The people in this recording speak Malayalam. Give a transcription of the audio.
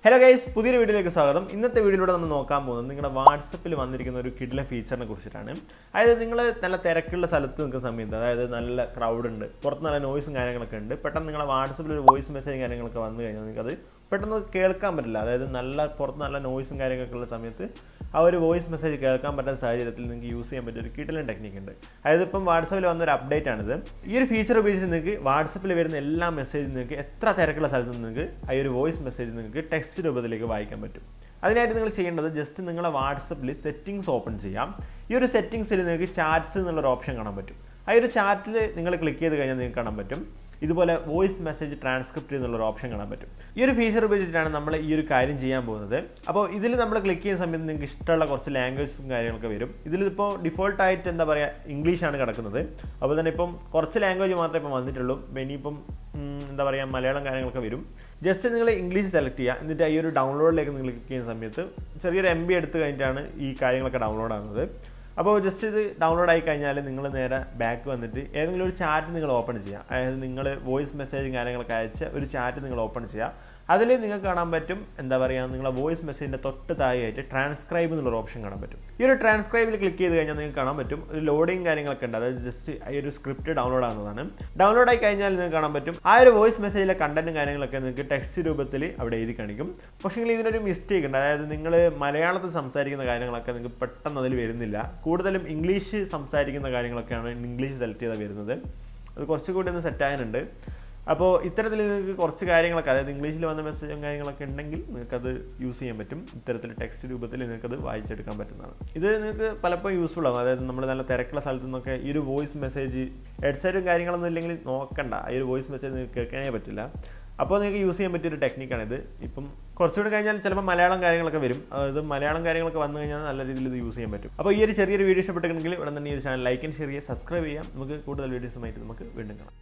ഹലോ ഗൈസ്, പുതിയൊരു വീഡിയോയിലേക്ക് സ്വാഗതം. ഇന്നത്തെ വീഡിയോയിലൂടെ നമ്മൾ നോക്കാൻ പോകുന്നത് നിങ്ങളുടെ വാട്സപ്പിൽ വന്നിരിക്കുന്ന ഒരു കിഡിലെ ഫീച്ചറിനെ കുറിച്ചിട്ടാണ്. അതായത് നിങ്ങൾ നല്ല തിരക്കുള്ള സ്ഥലത്ത് നിൽക്കുന്ന സമയത്ത്, അതായത് നല്ല ക്രൗഡ് ഉണ്ട്, പുറത്ത് നല്ല നോയ്സും കാര്യങ്ങളൊക്കെ ഉണ്ട്, പെട്ടെന്ന് നിങ്ങളുടെ വാട്സപ്പിൽ ഒരു വോയിസ് മെസ്സേജ് കാര്യങ്ങളൊക്കെ വന്നു കഴിഞ്ഞാൽ നിങ്ങൾക്കത് പെട്ടെന്ന് കേൾക്കാൻ പറ്റില്ല. അതായത് പുറത്ത് നല്ല നോയ്സും കാര്യങ്ങളൊക്കെ ഉള്ള സമയത്ത് ആ ഒരു വോയിസ് മെസ്സേജ് കേൾക്കാൻ പറ്റുന്ന സാഹചര്യത്തിൽ നിങ്ങൾക്ക് യൂസ് ചെയ്യാൻ പറ്റിയ ഒരു കിഡിലെ ടെക്നിക്ക് ഉണ്ട്. അതായത് ഇപ്പം വാട്സപ്പിൽ വന്നൊരു അപ്ഡേറ്റ് ആണിത്. ഈ ഒരു ഫീച്ചർ ഉപയോഗിച്ച് നിങ്ങൾക്ക് വാട്സപ്പിൽ വരുന്ന എല്ലാ മെസ്സേജും നിങ്ങൾക്ക് എത്ര തിരക്കുള്ള സ്ഥലത്ത് നിങ്ങൾക്ക് ആ ഒരു വോയിസ് മെസ്സേജ് നിങ്ങൾക്ക് ടെക്സ്റ്റ് രൂപത്തിലേക്ക് വായിക്കാൻ പറ്റും. അതിനായിട്ട് നിങ്ങൾ ചെയ്യേണ്ടത് ജസ്റ്റ് നിങ്ങളുടെ വാട്സപ്പിൽ സെറ്റിംഗ്സ് ഓപ്പൺ ചെയ്യാം. ഈ ഒരു സെറ്റിംഗ്സിൽ നിങ്ങൾക്ക് ചാറ്റ്സ് എന്നുള്ളൊരു ഓപ്ഷൻ കാണാൻ പറ്റും. ആ ഒരു ചാറ്റിൽ നിങ്ങൾ ക്ലിക്ക് ചെയ്ത് കഴിഞ്ഞാൽ നിങ്ങൾക്ക് കാണാൻ പറ്റും ഇതുപോലെ വോയിസ് മെസ്സേജ് ട്രാൻസ്ക്രിപ്റ്റ് എന്നുള്ളൊരു ഓപ്ഷൻ കാണാൻ പറ്റും. ഈ ഒരു ഫീച്ചർ ഉപയോഗിച്ചിട്ടാണ് നമ്മൾ ഈ ഒരു കാര്യം ചെയ്യാൻ പോകുന്നത്. അപ്പോൾ ഇതിൽ നമ്മൾ ക്ലിക്ക് ചെയ്യുന്ന സമയത്ത് നിങ്ങൾക്ക് ഇഷ്ടമുള്ള കുറച്ച് ലാംഗ്വേജസും കാര്യങ്ങളൊക്കെ വരും. ഇതിലിപ്പോൾ ഡിഫോൾട്ടായിട്ട് എന്താ പറയുക, ഇംഗ്ലീഷാണ് കിടക്കുന്നത്. അപ്പോൾ തന്നെ ഇപ്പം കുറച്ച് ലാംഗ്വേജ് മാത്രമേ ഇപ്പം വന്നിട്ടുള്ളൂ. ഇനിയിപ്പം എന്താ പറയുക, മലയാളം കാര്യങ്ങളൊക്കെ വരും. ജസ്റ്റ് നിങ്ങൾ ഇംഗ്ലീഷ് സെലക്ട് ചെയ്യുക. എന്നിട്ട് ഈ ഒരു ഡൗൺലോഡിലേക്ക് നിങ്ങൾ ക്ലിക്ക് ചെയ്യുന്ന സമയത്ത് ചെറിയൊരു MB എടുത്ത് കഴിഞ്ഞിട്ടാണ് ഈ കാര്യങ്ങളൊക്കെ ഡൗൺലോഡ് ആകുന്നത്. അപ്പോൾ ജസ്റ്റ് ഇത് ഡൗൺലോഡ് ആയി കഴിഞ്ഞാൽ നിങ്ങൾ നേരെ ബാക്ക് വന്നിട്ട് ഏതെങ്കിലും ഒരു ചാറ്റ് നിങ്ങൾ ഓപ്പൺ ചെയ്യുക. അതായത് നിങ്ങൾ വോയിസ് മെസ്സേജും കാര്യങ്ങളൊക്കെ അയച്ച ഒരു ചാറ്റ് നിങ്ങൾ ഓപ്പൺ ചെയ്യുക. അതിൽ നിങ്ങൾക്ക് കാണാൻ പറ്റും എന്താ പറയുക, നിങ്ങളെ വോയിസ് മെസ്സേജിൻ്റെ തൊട്ട് താഴെയായിട്ട് ട്രാൻസ്ക്രൈബ് എന്നുള്ളൊരു ഓപ്ഷൻ കാണാൻ പറ്റും. ഈ ഒരു ട്രാൻസ്ക്രൈബിൽ ക്ലിക്ക് ചെയ്ത് കഴിഞ്ഞാൽ നിങ്ങൾക്ക് കാണാൻ പറ്റും ഒരു ലോഡിങ് കാര്യങ്ങളൊക്കെ ഉണ്ട്. അതായത് ജസ്റ്റ് ഈ ഒരു സ്ക്രിപ്റ്റ് ഡൗൺലോഡ് ആകുന്നതാണ്. ഡൗൺലോഡ് ആയി കഴിഞ്ഞാൽ നിങ്ങൾക്ക് കാണാൻ പറ്റും ആ ഒരു വോയിസ് മെസ്സേജിലെ കണ്ടന്റും കാര്യങ്ങളൊക്കെ നിങ്ങൾക്ക് ടെക്സ്റ്റ് രൂപത്തിൽ അവിടെ എഴുതി കാണിക്കും. പക്ഷേ ഇതിനൊരു മിസ്റ്റേക്ക് ഉണ്ട്. അതായത് നിങ്ങൾ മലയാളത്തിൽ സംസാരിക്കുന്ന കാര്യങ്ങളൊക്കെ നിങ്ങൾക്ക് പെട്ടെന്ന് അതിൽ വരുന്നില്ല. കൂടുതലും ഇംഗ്ലീഷ് സംസാരിക്കുന്ന കാര്യങ്ങളൊക്കെയാണ് ഇംഗ്ലീഷ് സെലക്ട് ചെയ്താൽ വരുന്നത്. അത് കുറച്ചുകൂടി ഒന്ന് സെറ്റ് ആകാനുണ്ട്. അപ്പോൾ ഇത്തരത്തിൽ നിങ്ങൾക്ക് കുറച്ച് കാര്യങ്ങളൊക്കെ, അതായത് ഇംഗ്ലീഷിൽ വന്ന മെസ്സേജും കാര്യങ്ങളൊക്കെ ഉണ്ടെങ്കിൽ നിങ്ങൾക്കത് യൂസ് ചെയ്യാൻ പറ്റും. ഇത്തരത്തിൽ ടെക്സ്റ്റ് രൂപത്തിൽ നിങ്ങൾക്കത് വായിച്ചെടുക്കാൻ പറ്റുന്നതാണ്. ഇത് നിങ്ങൾക്ക് പലപ്പോഴും യൂസ്ഫുൾ ആകും. അതായത് നമ്മൾ നല്ല തിരക്കുള്ള സ്ഥലത്തു നിന്നൊക്കെ ഈ ഒരു വോയിസ് മെസ്സേജ് ഹെഡ്സെറ്റും കാര്യങ്ങളൊന്നും ഇല്ലെങ്കിൽ നോക്കണ്ട, ഈ ഒരു വോയിസ് മെസ്സേജ് നിങ്ങൾക്ക് കേൾക്കാനേ പറ്റില്ല. അപ്പോൾ നിങ്ങൾക്ക് യൂസ് ചെയ്യാൻ പറ്റിയൊരു ടെക്നിക്കാണിത്. ഇപ്പം കുറച്ചുകൂടി കഴിഞ്ഞാൽ ചിലപ്പോൾ മലയാളം കാര്യങ്ങളൊക്കെ വരും. അതായത് മലയാളം കാര്യങ്ങളൊക്കെ വന്നു കഴിഞ്ഞാൽ നല്ല രീതിയിൽ ഇത് യൂസ് ചെയ്യാൻ പറ്റും. അപ്പോൾ ഈ ഒരു ചെറിയൊരു വീഡിയോ ഇഷ്ടപ്പെട്ടിട്ടുണ്ടെങ്കിൽ ഇവിടെ തന്നെ ഈ ഒരു ചാനൽ ലൈക്ക് ആൻഡ് ഷെയർ ചെയ്യുക, സബ്സ്ക്രൈബ് ചെയ്യാം. നമുക്ക് കൂടുതൽ വീഡിയോസുമായിട്ട് നമുക്ക് വീണ്ടും കാണാം.